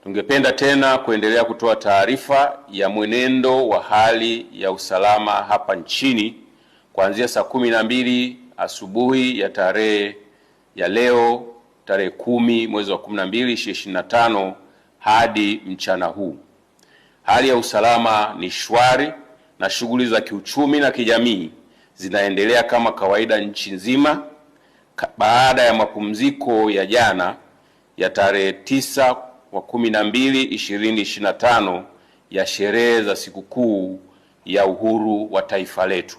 Tungependa tena kuendelea kutoa taarifa ya mwenendo wa hali ya usalama hapa nchini kuanzia saa 12 asubuhi ya tarehe ya leo tarehe 10 mwezi wa 12 2025 hadi mchana huu. Hali ya usalama ni shwari na shughuli za kiuchumi na kijamii zinaendelea kama kawaida nchi nzima baada ya mapumziko ya jana ya tarehe 9 wa 12 2025 ya sherehe za sikukuu ya uhuru wa taifa letu.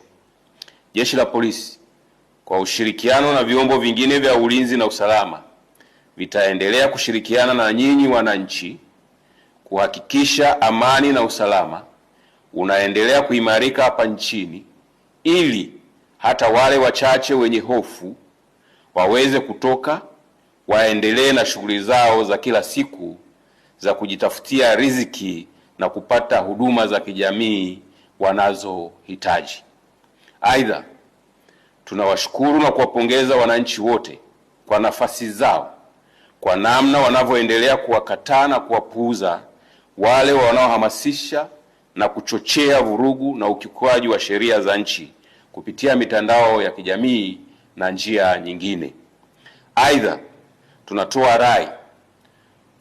Jeshi la Polisi kwa ushirikiano na vyombo vingine vya ulinzi na usalama vitaendelea kushirikiana na nyinyi wananchi kuhakikisha amani na usalama unaendelea kuimarika hapa nchini, ili hata wale wachache wenye hofu waweze kutoka waendelee na shughuli zao za kila siku za kujitafutia riziki na kupata huduma za kijamii wanazohitaji. Aidha, tunawashukuru na kuwapongeza wananchi wote kwa nafasi zao, kwa namna wanavyoendelea kuwakataa na kuwapuuza wale wanaohamasisha na kuchochea vurugu na ukiukwaji wa sheria za nchi kupitia mitandao ya kijamii na njia nyingine. Aidha, tunatoa rai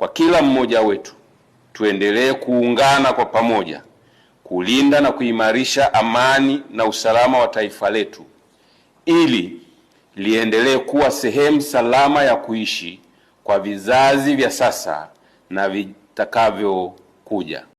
kwa kila mmoja wetu tuendelee kuungana kwa pamoja kulinda na kuimarisha amani na usalama wa taifa letu ili liendelee kuwa sehemu salama ya kuishi kwa vizazi vya sasa na vitakavyokuja.